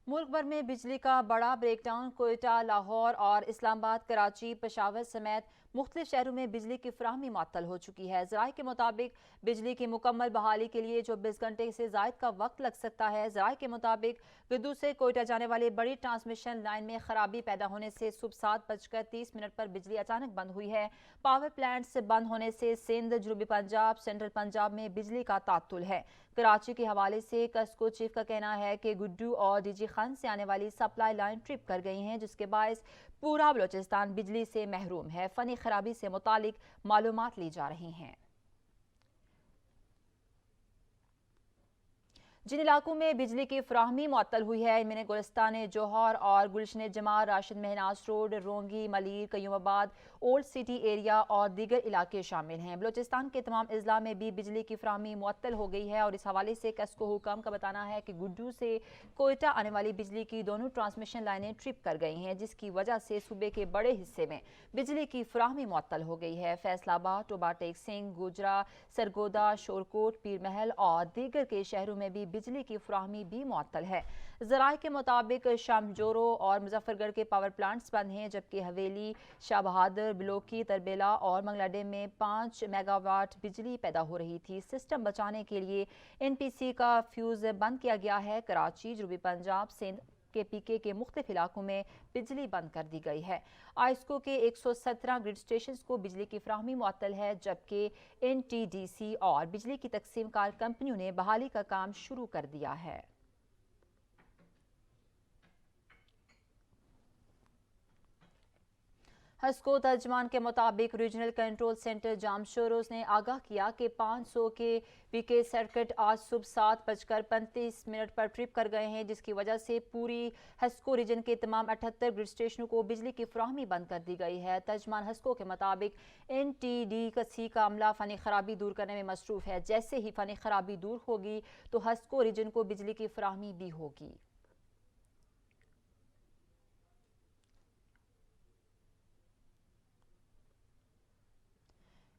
मुल्क भर में बिजली का बड़ा ब्रेकडाउन। कोयटा, लाहौर और इस्लामाबाद, कराची, पेशावर समेत मुख्तलिफ शहरों में बिजली की फ्राहमी मुअत्तल हो चुकी है। ज़राए के मुताबिक बिजली की मुकम्मल बहाली के लिए 24 घंटे से ज़ायद का वक्त लग सकता है। ज़राए के मुताबिक गुड्डू से कोयटा जाने वाली बड़ी ट्रांसमिशन लाइन में खराबी पैदा होने से सुबह 7:30 पर बिजली अचानक बंद हुई है। पावर प्लांट्स बंद होने से सिंध, जनूबी पंजाब, सेंट्रल पंजाब में बिजली का तात्तुल है। कराची के हवाले से कस्को चीफ का कहना है कि गुड्डू और डीजी खान से आने वाली सप्लाई लाइन ट्रिप कर गई हैं, जिसके बायस पूरा बलोचिस्तान बिजली से महरूम है। फनी खराबी से मुतालिक मालूमात ली जा रही हैं। जिन इलाकों में बिजली की फ्राहमी मुअत्तल हुई है इनमें गुलिस्तान जौहर और गुलशन जमा, राशिद महनाज रोड, रोंगी, Malir, Qayyumabad, old city area और दीगर इलाके शामिल हैं। बलोचिस्तान के तमाम अजला में भी बिजली की फ्राहमी मुअत्तल हो गई है और इस हवाले से कस्को हुकाम का बताना है कि गुड्डू से कोयटा आने वाली बिजली की दोनों ट्रांसमिशन लाइनें ट्रिप कर गई हैं, जिसकी वजह से सूबे के बड़े हिस्से में बिजली की फ्राहमी मुअत्तल हो गई है। फैसलाबाद, टोबा टेक सिंह, गुजरा, सरगोदा, शोरकोट, पीर महल और दीगर के शहरों में भी बिजली की फ्राहमी भी मुअत्तल है। ज़राए के मुताबिक शामजोरो और मुजफ्फरगढ़ के पावर प्लांट्स बंद हैं, जबकि हवेली, शाह बहादुर, बिलोकी, तरबेला और मंगलाडे में 5 मेगावाट बिजली पैदा हो रही थी। सिस्टम बचाने के लिए NPC का फ्यूज बंद किया गया है। कराची, जनूबी पंजाब, सिंध के PK के मुख्तलिफ इलाकों में बिजली बंद कर दी गई है। आइस्को के 117 ग्रिड स्टेशन को बिजली की फ्राहमी मुअत्तल है, जबकि NTDC और बिजली की तकसीम कार कंपनियों ने बहाली का काम शुरू कर दिया है। हस्को तर्जमान के मुताबिक रीजनल कंट्रोल सेंटर जामशोरोज ने आगाह किया कि 500 के VK सर्किट आज सुबह 7:35 पर ट्रिप कर गए हैं, जिसकी वजह से पूरी हस्को रीजन के तमाम 78 ग्रिड स्टेशनों को बिजली की फ्राहमी बंद कर दी गई है। तर्जमान हस्को के मुताबिक NTDC का अमला फनी खराबी दूर करने में मसरूफ है। जैसे ही फनी खराबी दूर होगी तो हस्को रीजन को बिजली की फ्राहमी भी होगी।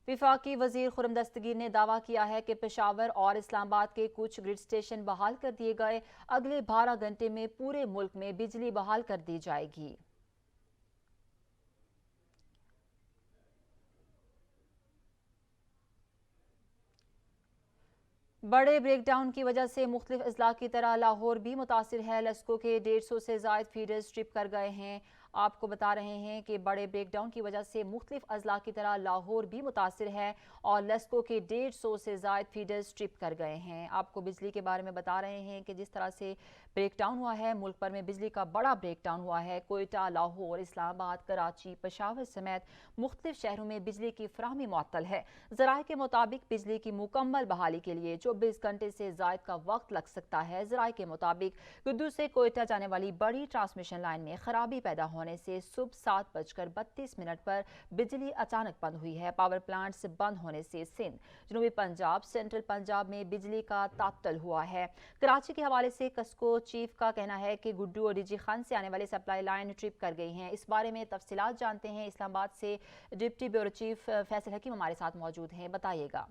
विफाकी वजीर खुर्रम दस्तगीर ने दावा किया है कि पेशावर और इस्लामाबाद के कुछ ग्रिड स्टेशन बहाल कर दिए गए। अगले 12 घंटे में पूरे मुल्क में बिजली बहाल कर दी जाएगी। बड़े ब्रेकडाउन की वजह से मुख्तलिफ अजला की तरह लाहौर भी मुतासिर है। लस्को के 150 से ज़ायद फीडर्स ट्रिप कर गए हैं। आपको बता रहे हैं कि बड़े ब्रेकडाउन की वजह से मुख्तलिफ अजला की तरह लाहौर भी मुतासिर है और लस्को के 150 से ज़ायद फीडर्स ट्रिप कर गए हैं। आपको बिजली के बारे में बता रहे हैं कि जिस तरह से ब्रेकडाउन हुआ है, मुल्क भर में बिजली का बड़ा ब्रेकडाउन हुआ है। कोयटा, लाहौर, इस्लामाबाद, कराची, पेशावर समेत मुख्तलिफ शहरों में बिजली की फ्राहमी मुअत्तल है। ज़राए के मुताबिक बिजली की मुकम्मल बहाली के लिए 24 घंटे से ज़ायद का वक्त लग सकता है। ज़राए के मुताबिक गुड्डू से कोयटा जाने वाली बड़ी ट्रांसमिशन लाइन में खराबी पैदा होने से सुबह 7:32 पर बिजली अचानक बंद हुई है। पावर प्लांट्स बंद होने से सिंध, जनूबी पंजाब, सेंट्रल पंजाब में बिजली का तात्तुल हुआ है। कराची के हवाले से कस्को चीफ का कहना है कि गुड्डू और डीजी खान से आने वाली सप्लाई लाइन ट्रिप कर गई हैं। इस बारे में तफसीलात जानते हैं। इस्लामाबाद से डिप्टी ब्यूरो चीफ फैसल हकीम हमारे साथ मौजूद हैं, बताइएगा।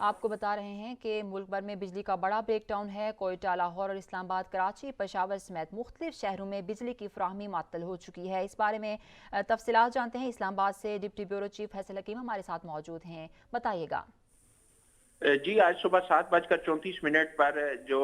आपको बता रहे हैं कि मुल्क भर में बिजली का बड़ा ब्रेकडाउन है। कोयटा, लाहौर और इस्लामाबाद, कराची, पेशावर समेत मुख्तलिफ शहरों में बिजली की फ्राहमी मुअत्तल हो चुकी है। इस बारे में तफसीलात जानते हैं। इस्लामाबाद से डिप्टी ब्यूरो चीफ फैसल हकीम हमारे साथ मौजूद हैं, बताइएगा। जी, आज सुबह 7:34 पर जो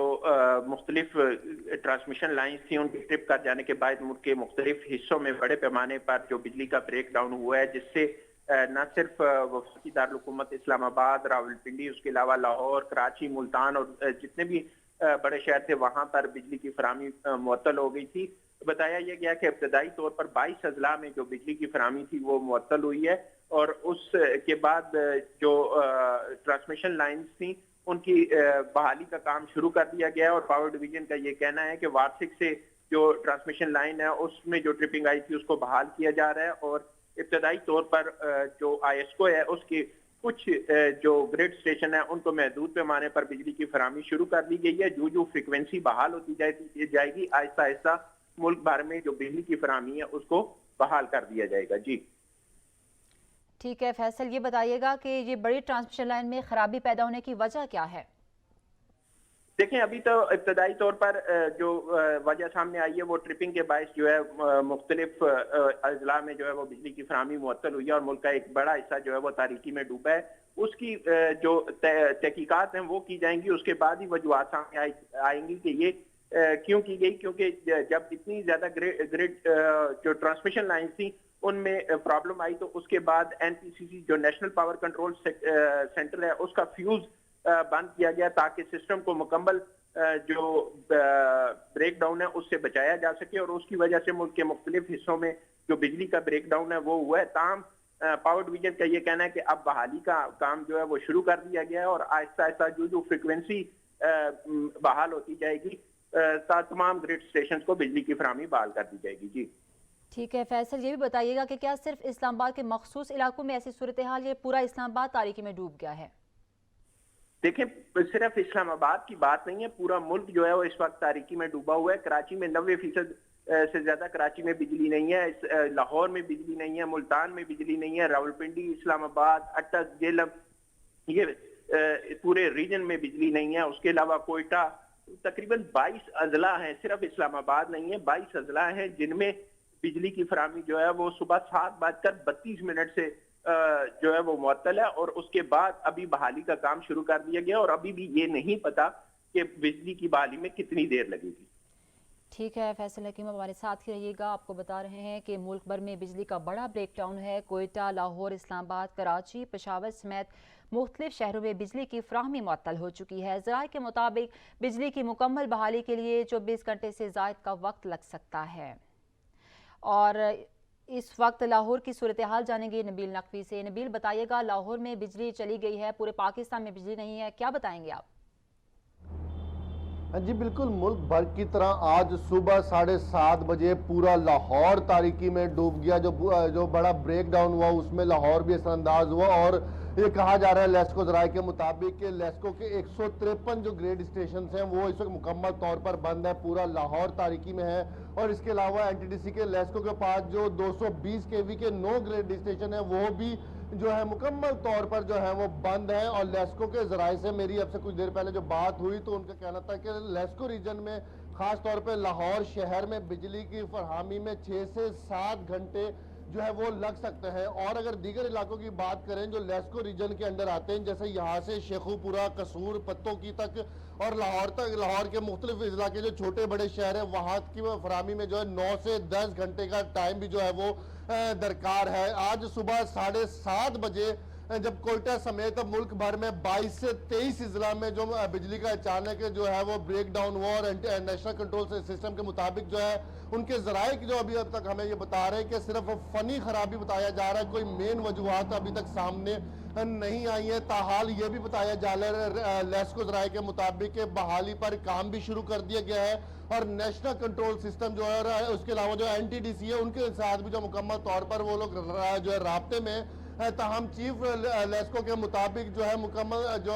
मुख्तलिफ ट्रांसमिशन लाइन्स थी उनकी ट्रिप कर जाने के बाद मुल्क के मुख्तलिफ हिस्सों में बड़े पैमाने पर जो बिजली का ब्रेक डाउन हुआ है, जिससे न सिर्फ वफाकी दारुल-हुकूमत इस्लामाबाद, रावलपिंडी, उसके अलावा लाहौर, कराची, मुल्तान और जितने भी बड़े शहर थे वहां पर बिजली की फराहमी मुअत्तल हो गई थी। बताया यह गया कि इब्तदाई तौर पर 22 अजला में जो बिजली की फराहमी थी वो मुअत्तल हुई है और उसके बाद जो ट्रांसमिशन लाइन्स थी उनकी बहाली का काम शुरू कर दिया गया है और पावर डिवीजन का ये कहना है कि वार्षिक से जो ट्रांसमिशन लाइन है उसमें जो ट्रिपिंग आई थी उसको बहाल किया जा रहा है और इब्तदाई तौर पर जो ISCO है उसकी कुछ जो ग्रिड स्टेशन है उनको महदूद पैमाने पर बिजली की फराहमी शुरू कर दी गई है। जो फ्रिक्वेंसी बहाल होती जाएगी आहिस्ता आहिस्ता मुल्क भर में जो बिजली की फराहमी है उसको बहाल कर दिया जाएगा। जी, ठीक है फैसल, ये बताइएगा कि ये बड़ी ट्रांसमिशन लाइन में खराबी पैदा होने की वजह क्या है? देखें, अभी तो इब्तदाई तौर पर जो वजह सामने आई है वो ट्रिपिंग के बायस जो है मुख्तलिफ अजला में जो है वो बिजली की फराहमी मुअत्तल हुई है और मुल्क का एक बड़ा हिस्सा जो है वो तारीकी में डूबा है। उसकी जो तहकीकात हैं वो की जाएंगी, उसके बाद ही वजूहात सामने आएंगी कि ये क्यों की गई। क्योंकि जब इतनी ज्यादा ग्रिड जो ट्रांसमिशन लाइन थी उनमें प्रॉब्लम आई तो उसके बाद एनपीसीसी जो नेशनल पावर कंट्रोल सेंटर है उसका फ्यूज बंद किया गया ताकि सिस्टम को मुकम्मल जो ब्रेक डाउन है उससे बचाया जा सके, और उसकी वजह से मुल्क के मुख्तलिफ हिस्सों में जो बिजली का ब्रेक डाउन है वो हुआ है। ताम पावर डिवीजन का ये कहना है कि अब बहाली का काम जो है वो शुरू कर दिया गया है और आहिस्ता आहिस्ता जो फ्रिक्वेंसी बहाल होती जाएगी तमाम ग्रिड स्टेशन को बिजली की फराहमी बहाल कर दी जाएगी। जी ठीक है फैसल, ये भी बताइएगा कि क्या सिर्फ इस्लामाबाद के मखसूस इलाकों में ऐसी सूरत हाल, ये पूरा इस्लामाबाद तारीकी में डूब गया है? देखें, सिर्फ इस्लामाबाद की बात नहीं है, पूरा मुल्क जो है वो इस वक्त तारीकी में डूबा हुआ है। कराची में 90% से ज्यादा कराची में बिजली नहीं है, लाहौर में बिजली नहीं है, मुल्तान में बिजली नहीं है, रावलपिंडी, इस्लामाबाद, अटक, जेलम, ये पूरे रीजन में बिजली नहीं है। उसके अलावा कोयटा, तकरीबन 22 अजला हैं, सिर्फ इस्लामाबाद नहीं है, 22 अजला हैं जिनमें बिजली की फराहमी जो है वो सुबह 7:32 से जो है वो मुअत्तल है, और उसके बाद अभी बहाली का काम शुरू कर दिया गया और अभी भी ये नहीं पता कि बिजली की बहाली में कितनी देर लगेगी। ठीक है फैसल हकीम, हमारे साथ ही रहिएगा। आपको बता रहे हैं कि मुल्क भर में बिजली का बड़ा ब्रेकडाउन है। कोयटा, लाहौर, इस्लामाबाद, कराची, पेशावर समेत मुख्तलिफ शहरों में बिजली की फराहमी मुअत्तल हो चुकी है। ज़राए के मुताबिक बिजली की मुकम्मल बहाली के लिए 24 घंटे से ज़ायद का वक्त लग सकता है। और इस वक्त लाहौर की सूरत हाल जानेंगे नबील नकवी से। नबील बताइएगा, लाहौर में बिजली चली गई है, पूरे पाकिस्तान में बिजली नहीं है, क्या बताएंगे आप? हाँ जी बिल्कुल, मुल्क भर की तरह आज सुबह 7:30 बजे पूरा लाहौर तारीकी में डूब गया। जो बड़ा ब्रेक डाउन हुआ उसमें लाहौर भी असरअंदाज हुआ, और ये कहा जा रहा है लेस्को ज़राए के मुताबिक कि लेस्को के 153 जो ग्रेड स्टेशन हैं वो इस वक्त मुकम्मल तौर पर बंद है, पूरा लाहौर तारीकी में है। और इसके अलावा एनटीडीसी के लेस्को के पास जो 220 केवी के 9 ग्रेड स्टेशन है वो भी जो है मुकम्मल तौर पर जो है वो बंद है। और लेस्को के ज़राए से मेरी अब से कुछ देर पहले जो बात हुई तो उनका कहना था कि लेस्को रीजन में खास तौर पे लाहौर शहर में बिजली की फरहामी में 6 से 7 घंटे जो है वो लग सकते हैं। और अगर दीगर इलाकों की बात करें जो लेस्को रीजन के अंदर आते हैं, जैसे यहाँ से शेखुपुरा, कसूर, पत्तों की तक और लाहौर तक, लाहौर के मुख्तलिफ इजला के जो छोटे बड़े शहर है वहाँ की फरहमी में जो है 9 से 10 घंटे का टाइम भी जो है वो दरकार है। आज सुबह 7:30 बजे जब कोयटा समेत मुल्क भर में 22 से 23 इजला में जो बिजली का अचानक जो है वो ब्रेक डाउन हुआ, और नेशनल कंट्रोल सिस्टम के मुताबिक जो है उनके ज़राए जो अभी अब तक हमें ये बता रहे हैं कि सिर्फ फनी खराबी बताया जा रहा है, कोई मेन वजूहत अभी तक सामने नहीं आई है। ताहाल ये भी बताया जा रहा है लेस्को ज़राए के मुताबिक कि बहाली पर काम भी शुरू कर दिया गया है, और नेशनल कंट्रोल सिस्टम जो है उसके अलावा जो एनटीडीसी है उनके साथ भी जो मुकम्मल तौर पर वो लोग जो है राब्ते में। ताहम चीफ लेस्को के मुताबिक जो है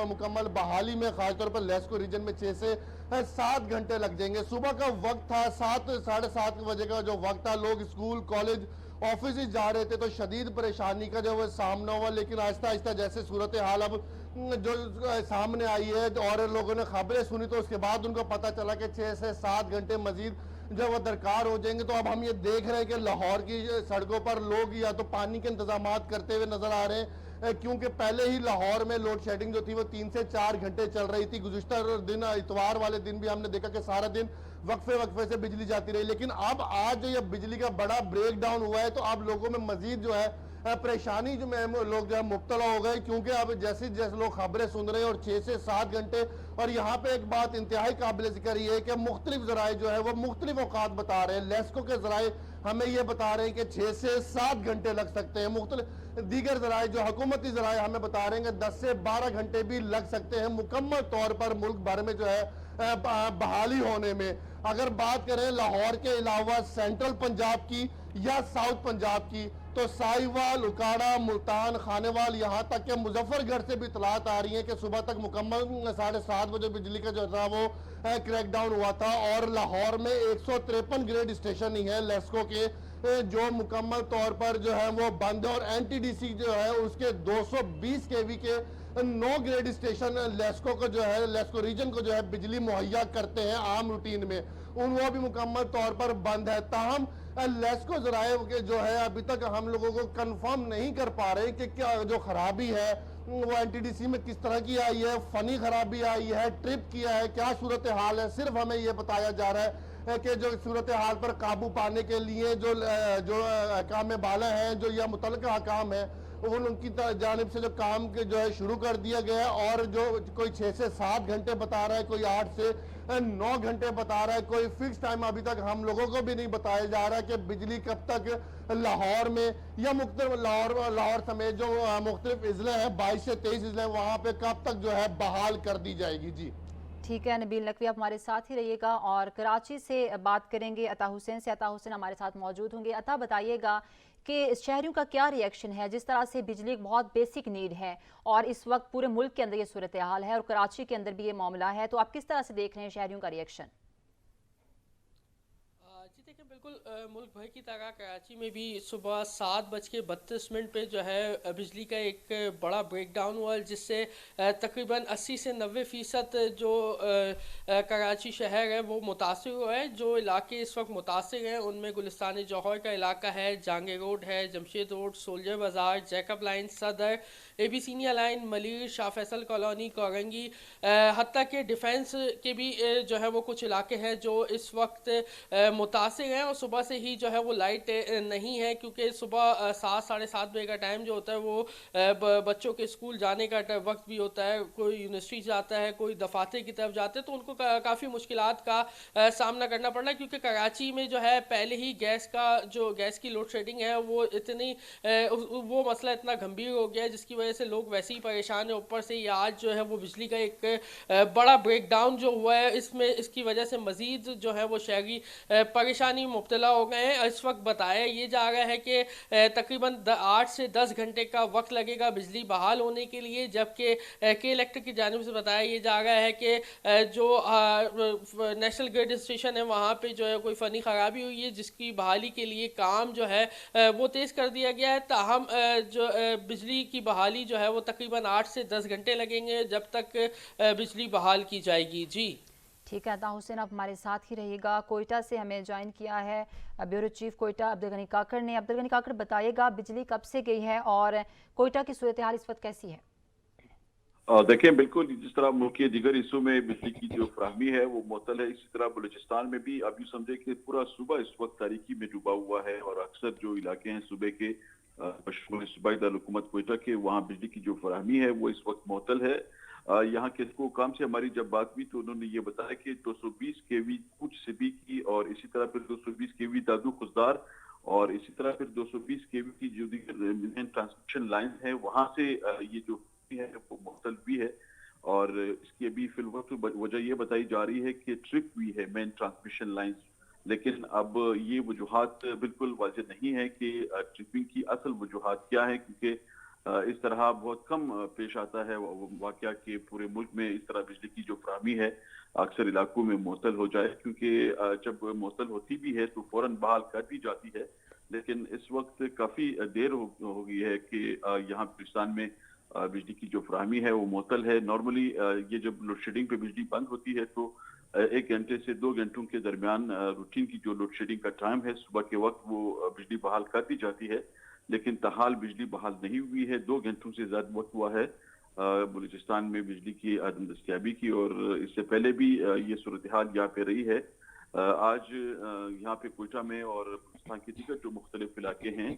मुकम्मल बहाली में खासतौर पर लेस्को रीजन में 6 से 7 घंटे लग जाएंगे। सुबह का वक्त था 7-7:30 बजे का जो वक्त था, लोग स्कूल, कॉलेज, ऑफिस जा रहे थे तो शदीद परेशानी का जो वो सामना हुआ। लेकिन आहिस्ता आहिस्ता जैसे सूरत हाल अब जो सामने आई है और लोगों ने खबरें सुनी तो उसके बाद उनको पता चला कि 6 से 7 घंटे मजीद जब वो दरकार हो जाएंगे। तो अब हम ये देख रहे हैं कि लाहौर की सड़कों पर लोग या तो पानी के इंतजाम करते हुए नजर आ रहे हैं, क्योंकि पहले ही लाहौर में लोड शेडिंग जो थी वो 3 से 4 घंटे चल रही थी। गुज़िश्ता दिन इतवार वाले दिन भी हमने देखा कि सारा दिन वक्फे से बिजली जाती रही। लेकिन अब आज जो ये बिजली का बड़ा ब्रेक डाउन हुआ है तो अब लोगों में मजीद जो है परेशानी जो में लोग जो है मुब्तला हो गए, क्योंकि अब जैसे जैसे लोग खबरें सुन रहे हैं और 6 से 7 घंटे। और यहाँ पे एक बात इंतहाई काबिल जिक्र ये है कि मुख्तलिफ ज़राए जो है वो मुख्तलिफ औकात बता रहे हैं। लेस्को के ज़राए हमें ये बता रहे हैं कि 6 से 7 घंटे लग सकते हैं, मुख्तलिफ दीगर ज़राए जो हुकूमती ज़राए हमें बता रहे हैं कि 10 से 12 घंटे भी लग सकते हैं मुकम्मल तौर पर मुल्क भर में जो है बहाली होने में। अगर बात करें लाहौर के अलावा सेंट्रल पंजाब की या साउथ पंजाब की तो साहिवाल, उकाड़ा, मुल्तान, खानेवाल, यहाँ तक के मुजफ्फरगढ़ से भी इतलात आ रही है कि सुबह तक मुकम्मल 7:30 बजे बिजली का जो था वो क्रैकडाउन हुआ था। और लाहौर में 153 ग्रेड स्टेशन ही है लेस्को के, जो मुकम्मल तौर पर जो है वो बंद है, और एनटीडीसी जो है उसके 220 केवी के 9 ग्रेड स्टेशन लेस्को को जो है, लेस्को रीजन को जो है बिजली मुहैया करते हैं आम रूटीन में, वो भी मुकम्मल तौर पर बंद है। ताहम लेस्को जराए के जो है अभी तक हम लोगों को कंफर्म नहीं कर पा रहे कि क्या जो खराबी है वो एनटीडीसी में किस तरह की आई है, फनी खराबी आई है, ट्रिप किया है, क्या सूरत हाल है। सिर्फ हमें ये बताया जा रहा है कि जो सूरत हाल पर काबू पाने के लिए जो काम बाला हैं, जो या मुतल्लिका हकाम है, उनकी जानिब से जो काम के जो है शुरू कर दिया गया है, और जो कोई 6 से 7 घंटे बता रहा है, कोई 8 से 9 घंटे बता रहा है, कोई फिक्स टाइम अभी तक हम लोगों को भी नहीं बताया जा रहा है कि बिजली कब तक लाहौर में या लाहौर समेत जो मुख्तलिफ इजले हैं, 22 से 23 इजले, वहां पे कब तक जो है बहाल कर दी जाएगी। जी ठीक है, नबील नकवी आप हमारे साथ ही रहिएगा और कराची से बात करेंगे अता हुसैन से। अता हुसैन हमारे साथ मौजूद होंगे। अता, बताइएगा कि शहरियों का क्या रिएक्शन है, जिस तरह से बिजली एक बहुत बेसिक नीड है और इस वक्त पूरे मुल्क के अंदर ये सूरत हाल है और कराची के अंदर भी ये मामला है, तो आप किस तरह से देख रहे हैं शहरियों का रिएक्शन? जी देखिए, बिल्कुल मुल्क भर की तरह कराची में भी सुबह 7:32 पे जो है बिजली का एक बड़ा ब्रेकडाउन हुआ, जिससे तकरीबन 80 से 90% जो कराची शहर है वो मुतासिर हुआ है। जो इलाके इस वक्त मुतासिर हैं उनमें गुलिस्तान जौहर का इलाका है, जहांगीर रोड है, Jamshed road, soldier Bazaar, Jacob line, Saddar, Abyssinia line, Malir, Shah Faisal colony, Korangi, हत्ता के डिफेंस के भी जो है वो कुछ इलाके हैं जो इस वक्त मुतासिर हैं। और सुबह से ही जो है वो लाइट नहीं है, क्योंकि सुबह 7 साढ़े 7 बजे का टाइम जो होता है वो बच्चों के स्कूल जाने का वक्त भी होता है। कोई यूनिवर्सिटी जाता है, कोई दफातर की तरफ जाते हैं, तो उनको काफ़ी मुश्किलात का सामना करना पड़ रहा है, क्योंकि कराची में जो है पहले ही गैस की लोड शेडिंग है वो इतनी वो मसला इतना गंभीर हो गया है, जिसकी वजह से लोग वैसे ही परेशान है। ऊपर से ये आज जो है वो बिजली का एक बड़ा ब्रेकडाउन जो हुआ है, इसकी वजह से मज़ीद जो है वो शहरी परेशानी मुब्तला हो गए हैं। इस वक्त बताया ये जा रहा है कि तकरीबन 8 से 10 घंटे का वक्त लगेगा बिजली बहाल होने के लिए, जबकि के इलेक्ट्रिक की जानिब से बताया ये जा रहा है कि जो नेशनल ग्रिड स्टेशन है वहाँ पे जो है कोई फ़नी ख़राबी हुई है, जिसकी बहाली के लिए काम जो है वो तेज़ कर दिया गया है। ताहम जो बिजली की बहाली जो है वो तकरीबन 8 से 10 घंटे लगेंगे जब तक बिजली बहाल की जाएगी। जी ठीक है, अता हुसैन आप हमारे साथ ही रहिएगा। कोयटा से हमें ज्वाइन किया है ब्यूरो चीफ कोयटा अब्दुल गनी काकड़ ने। अब्दुल गनी काकड़, बताइएगा बिजली कब से गई है और कोयटा की सूरत हाल इस वक्त कैसी है? देखिए, बिल्कुल जिस तरह मुल्क के दीगर हिस्सों में बिजली की जो फराहमी है वो मुअत्तल है, इसी तरह बलूचिस्तान में भी आप यूँ समझे कि पूरा सूबा इस वक्त तारीकी में डूबा हुआ है, और अक्सर जो इलाके हैं सूबे के सूबाई दारुल-हुकूमत कोयटा के, वहाँ बिजली की जो फराहमी है वो इस वक्त मुअत्तल है। यहाँ के हुकाम से हमारी जब बात हुई तो उन्होंने ये बताया कि 220 केवी कुछ सिबी की, और इसी तरह फिर 220 केवी दादू खुजदार, और इसी तरह फिर 220 केवी की जो ट्रांसमिशन लाइन है वहां से ये जो है वो मुख्तल भी है। और इसकी अभी फिल वक्त वजह ये बताई जा रही है कि ट्रिप हुई है मेन ट्रांसमिशन लाइन, लेकिन अब ये वजूहात बिल्कुल वाज़ेह नहीं है कि ट्रिपिंग की असल वजूहात क्या है, क्योंकि इस तरह बहुत कम पेश आता है वाकया कि पूरे मुल्क में इस तरह बिजली की जो फराहमी है अक्सर इलाकों में मुअत्तल हो जाए, क्योंकि जब मुअत्तल होती भी है तो फौरन बहाल कर दी जाती है। लेकिन इस वक्त काफ़ी देर हो गई है कि यहाँ पाकिस्तान में बिजली की जो फराहमी है वो मुअत्तल है। नॉर्मली ये जब लोड शेडिंग पे बिजली बंद होती है तो 1 घंटे से 2 घंटों के दरमियान रूटीन की जो लोड शेडिंग का टाइम है सुबह के वक्त वो बिजली बहाल कर दी जाती है, लेकिन तहाल बिजली बहाल नहीं हुई है। 2 घंटों से ज्यादा वक्त हुआ है बलूचिस्तान में बिजली की आदम दस्तियाबी की, और इससे पहले भी ये सूरत हाल यहाँ पे रही है। आज यहाँ पे कोयटा में और पाकिस्तान के दीगर जो मुख्तलिफ इलाके हैं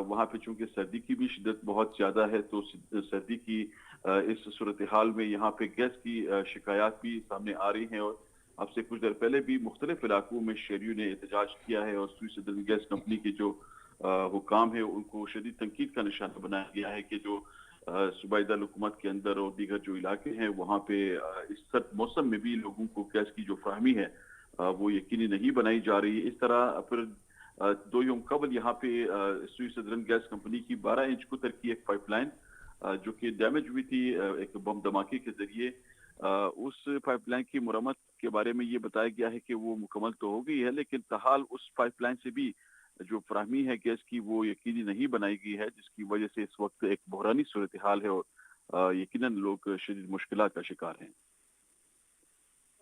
वहाँ पे चूंकि सर्दी की भी शिद्दत बहुत ज्यादा है, तो सर्दी की इस सूरत हाल में यहाँ पे गैस की शिकायत भी सामने आ रही हैं। और अब से कुछ देर पहले भी मुख्तलिफ इलाकों में शहरियों ने एहतजाज किया है, और सुई सदर्न गैस कंपनी के जो हुकाम है उनको शदीद तनकीद का निशाना बनाया गया है कि जो सूबाई दारुल-हुकूमत के अंदर और दीगर जो इलाके हैं वहाँ पे इस सर्द मौसम में भी लोगों को गैस की जो फराहमी है वो यकीनी नहीं बनाई जा रही है। इस तरह फिर 2 यौम कबल यहाँ पे सुई सदर्न गैस कंपनी की 12 इंच कुतर की एक पाइपलाइन जो कि डैमेज हुई थी एक बम धमाके के जरिए, उस पाइपलाइन की मुरम्मत के बारे में ये बताया गया है कि वो मुकम्मल तो हो गई है, लेकिन तहाल उस पाइपलाइन से भी जो फराहमी है गैस की वो यकीनी नहीं बनाई गई है, जिसकी वजह से इस वक्त एक बहरानी सूरत हाल है और यकीनन लोग शदीद मुश्किलात का शिकार हैं।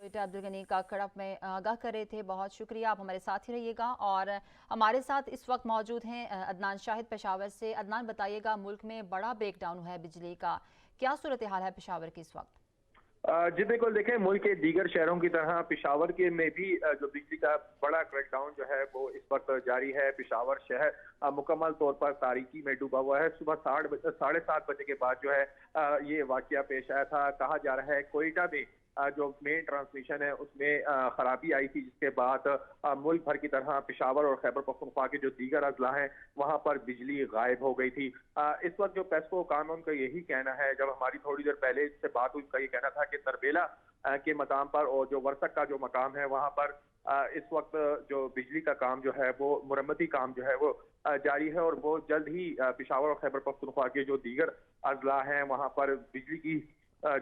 बेटा अब्दुल गनी का कड़प में आगाह कर रहे थे। बहुत शुक्रिया, आप हमारे साथ ही रहिएगा। और हमारे साथ इस वक्त मौजूद हैं अदनान शाहिद पेशावर से। अदनान, बताइएगा, मुल्क में बड़ा ब्रेकडाउन हुआ है बिजली का, क्या सूरत हाल है पेशावर की इस वक्त? जी बिल्कुल, देखें मुल्क के दीगर शहरों की तरह पेशावर के में भी जो बिजली का बड़ा क्रैकडाउन जो है वो इस वक्त जारी है। पेशावर शहर मुकम्मल तौर पर तारीकी में डूबा हुआ है। सुबह 7:30 बजे के बाद जो है ये वाकया पेश आया था। कहा जा रहा है कोयटा में जो मेन ट्रांसमिशन है उसमें खराबी आई थी, जिसके बाद मुल्क भर की तरह पेशावर और खैबर पख्तूनख्वा के जो दीगर अजला हैं वहां पर बिजली गायब हो गई थी। इस वक्त जो पेस्को कानून का यही कहना है, जब हमारी थोड़ी देर पहले इससे बात हुई, उसका ये कहना था कि तरबेला के मकाम पर और जो वर्सक का जो मकाम है वहां पर इस वक्त जो बिजली का काम जो है वो मुरम्मती काम जो है वो जारी है और वो जल्द ही पेशावर और खैबर पख्तूनख्वा के जो दीगर अजला हैं वहां पर बिजली की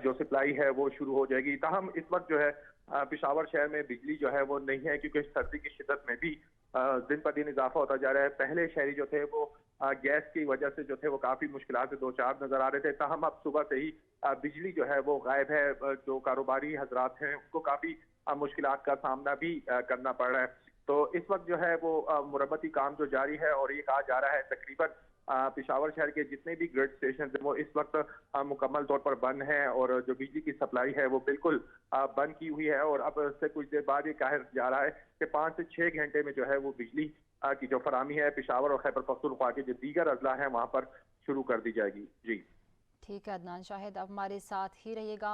जो सप्लाई है वो शुरू हो जाएगी। ताहम इस वक्त जो है पेशावर शहर में बिजली जो है वो नहीं है, क्योंकि सर्दी की शिद्दत में भी दिन पर दिन इजाफा होता जा रहा है। पहले शहरी जो थे वो गैस की वजह से जो थे वो काफी मुश्किलात से दो चार नजर आ रहे थे। ताहम अब सुबह से ही बिजली जो है वो गायब है। जो कारोबारी हजरात हैं उनको काफी मुश्किलात का सामना भी करना पड़ रहा है। तो इस वक्त जो है वो मुरम्मती काम जो जारी है और ये कहा जा रहा है तकरीबन पेशावर शहर के जितने भी ग्रिड स्टेशन हैं वो इस वक्त मुकम्मल तौर पर बंद हैं और जो बिजली की सप्लाई है वो बिल्कुल बंद की हुई है। और अब से कुछ देर बाद ये कहा जा रहा है कि 5 से 6 घंटे में जो है वो बिजली की जो फराहमी है पेशावर और खैबर पख्तूनख्वा के जो दीगर अजला हैं वहां पर शुरू कर दी जाएगी। जी ठीक है अदनान शाहिद, अब हमारे साथ ही रहिएगा।